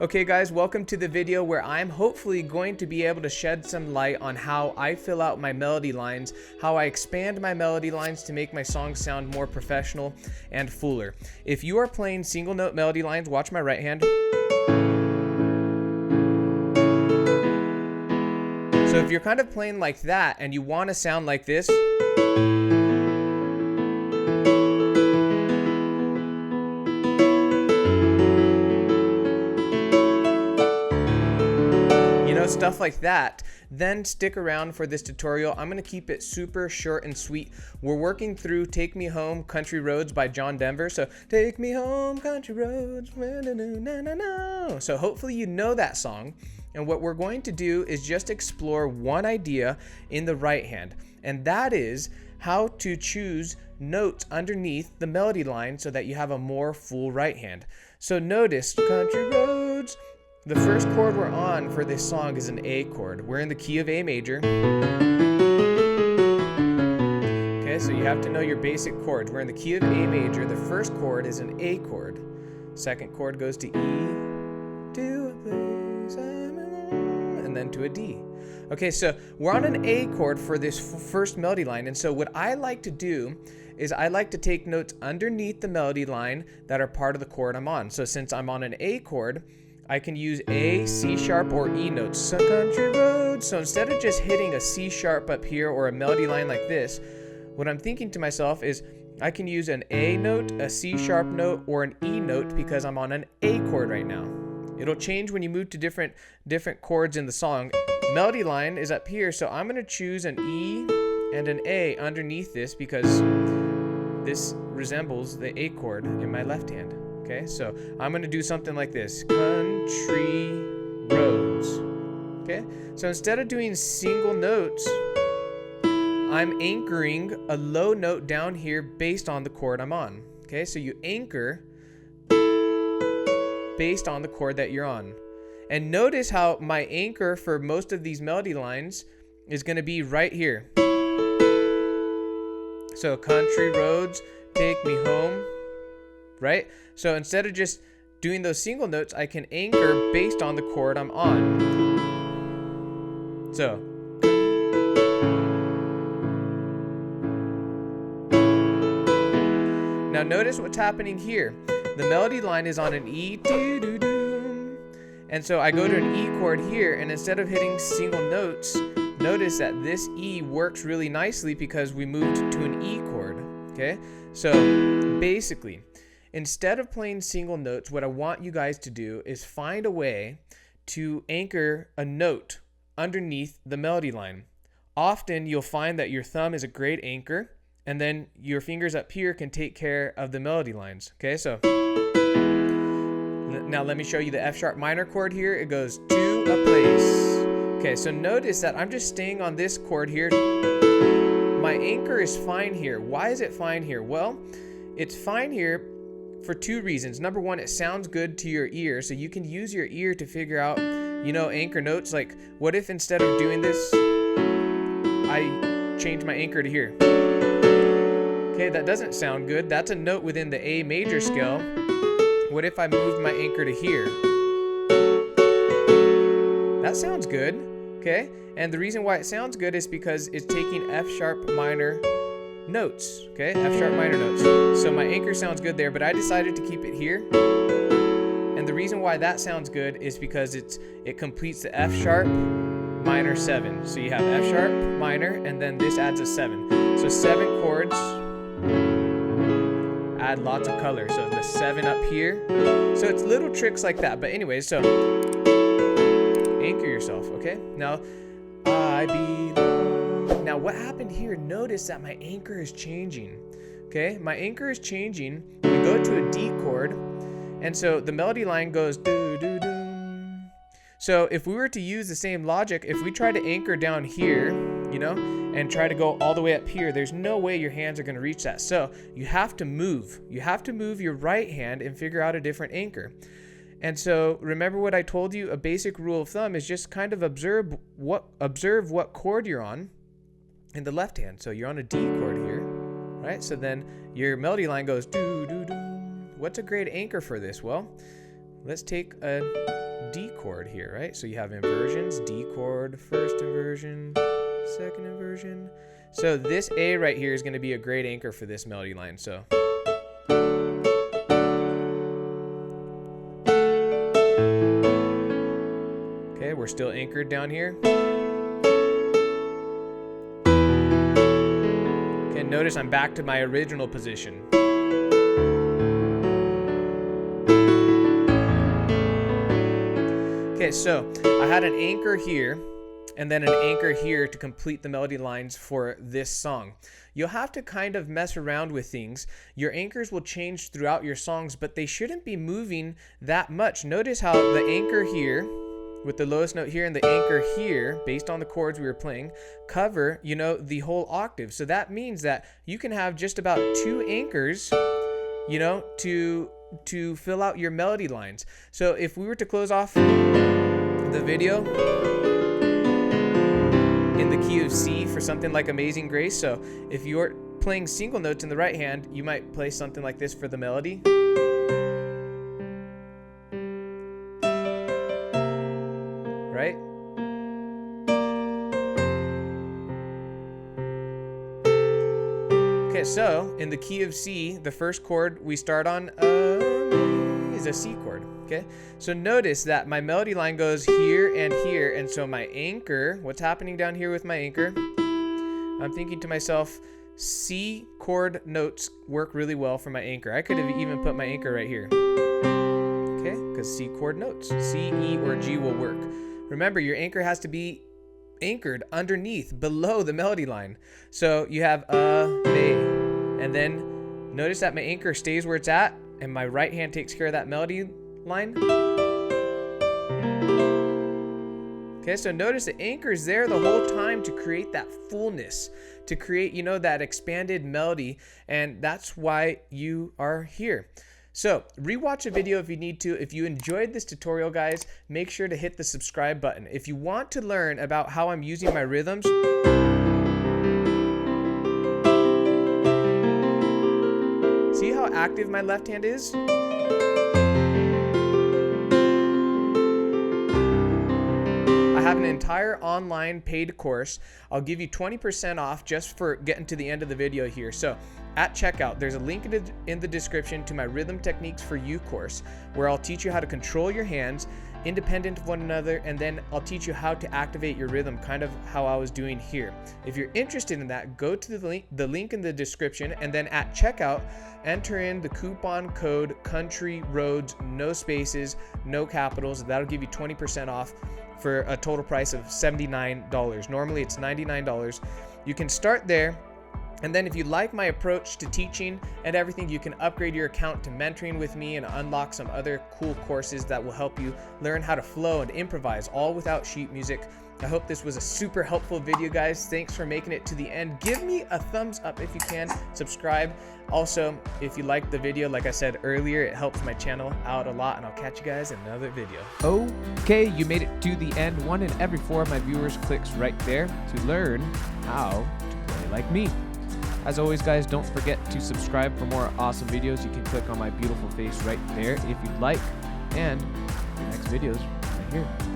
Okay guys, welcome to the video where I'm hopefully going to be able to shed some light on how I fill out my melody lines, how I expand my melody lines to make my songs sound more professional and fuller. If you are playing single note melody lines, watch my right hand. So if you're kind of playing like that and you want to sound like this, stuff like that, then stick around for this tutorial. I'm going to keep it super short and sweet. We're working through Take Me Home Country Roads by John Denver. So take me home country roads, so hopefully you know that song. And what we're going to do is just explore one idea in the right hand, and that is how to choose notes underneath the melody line so that you have a more full right hand. So notice country roads. The first chord we're on for this song is an A chord. We're in the key of A major. Okay, so you have to know your basic chords. We're in the key of A major. The first chord is an A chord. Second chord goes to E, to a place I'm alone, and then to a D. Okay, so we're on an A chord for this first melody line. And so what I like to do is I like to take notes underneath the melody line that are part of the chord I'm on. So since I'm on an A chord, I can use A, C sharp, or E notes. So country roads. So instead of just hitting a C sharp up here or a melody line like this, what I'm thinking to myself is I can use an A note, a C sharp note, or an E note because I'm on an A chord right now. It'll change when you move to different chords in the song. Melody line is up here, so I'm going to choose an E and an A underneath this because this resembles the A chord in my left hand. Okay, so I'm going to do something like this. Country roads. Okay, so instead of doing single notes, I'm anchoring a low note down here based on the chord I'm on. Okay, so you anchor based on the chord that you're on. And notice how my anchor for most of these melody lines is going to be right here. So country roads, take me home. Right? So instead of just doing those single notes, I can anchor based on the chord I'm on. So. Now notice what's happening here. The melody line is on an E, and so I go to an E chord here, and instead of hitting single notes, notice that this E works really nicely because we moved to an E chord. Okay? So basically, instead of playing single notes, what I want you guys to do is find a way to anchor a note underneath the melody line. Often you'll find that your thumb is a great anchor, and then your fingers up here can take care of the melody lines. Okay, so now let me show you the F sharp minor chord here. It goes to a place. Okay, so notice that I'm just staying on this chord here. My anchor is fine here. Why is it fine here? Well, it's fine here for two reasons. Number one, it sounds good to your ear, so you can use your ear to figure out, anchor notes. Like, what if instead of doing this, I change my anchor to here? Okay, that doesn't sound good. That's a note within the A major scale. What if I moved my anchor to here? That sounds good, okay? And the reason why it sounds good is because it's taking F sharp minor notes, okay? F sharp minor notes. So my anchor sounds good there, but I decided to keep it here. And the reason why that sounds good is because it completes the F sharp minor 7. So you have F sharp minor, and then this adds a 7. So 7 chords add lots of color. So the 7 up here. So it's little tricks like that. But anyways, so anchor yourself, okay? Now, I belong. Now what happened here, notice that my anchor is changing. Okay, my anchor is changing. We go to a D chord, and so the melody line goes do do do. So if we were to use the same logic, if we try to anchor down here, and try to go all the way up here, there's no way your hands are going to reach that. So you have to move. You have to move your right hand and figure out a different anchor. And so remember what I told you, a basic rule of thumb is just kind of observe what chord you're on, in the left hand. So you're on a D chord here, right? So then your melody line goes do do do. What's a great anchor for this? Well, let's take a D chord here, right? So you have inversions, D chord, first inversion, second inversion. So this A right here is going to be a great anchor for this melody line. So okay, we're still anchored down here. Okay, notice I'm back to my original position. Okay, so I had an anchor here and then an anchor here to complete the melody lines for this song. You'll have to kind of mess around with things. Your anchors will change throughout your songs, but they shouldn't be moving that much. Notice how the anchor here with the lowest note here and the anchor here, based on the chords we were playing, cover, you know, the whole octave. So that means that you can have just about 2 anchors, you know, to fill out your melody lines. So if we were to close off the video in the key of C for something like Amazing Grace, so if you're playing single notes in the right hand, you might play something like this for the melody. Right? Okay, so in the key of C, the first chord we start on is a C chord. Okay, so notice that my melody line goes here, and so my anchor, what's happening down here with my anchor? I'm thinking to myself, C chord notes work really well for my anchor. I could have even put my anchor right here. Okay, because C chord notes, C, E, or G will work. Remember, your anchor has to be anchored underneath, below the melody line. So you have A, and then notice that my anchor stays where it's at, and my right hand takes care of that melody line. Okay, so notice the anchor is there the whole time to create that fullness, to create, you know, that expanded melody, and that's why you are here. So rewatch a video if you need to. If you enjoyed this tutorial, guys, make sure to hit the subscribe button. If you want to learn about how I'm using my rhythms, see how active my left hand is? I have an entire online paid course. I'll give you 20% off just for getting to the end of the video here. So at checkout, there's a link in the description to my Rhythm Techniques for You course, where I'll teach you how to control your hands independent of one another, and then I'll teach you how to activate your rhythm, kind of how I was doing here. If you're interested in that, go to the link in the description, and then at checkout, enter in the coupon code Country Roads, no spaces, no capitals. That'll give you 20% off for a total price of $79. Normally it's $99. You can start there, and then if you like my approach to teaching and everything, you can upgrade your account to mentoring with me and unlock some other cool courses that will help you learn how to flow and improvise, all without sheet music. I hope this was a super helpful video, guys. Thanks for making it to the end. Give me a thumbs up if you can. Subscribe. Also, if you liked the video, like I said earlier, it helps my channel out a lot, and I'll catch you guys in another video. Okay, you made it to the end. 1 in every 4 of my viewers clicks right there to learn how to play like me. As always, guys, don't forget to subscribe for more awesome videos. You can click on my beautiful face right there if you'd like. And the next video is right here.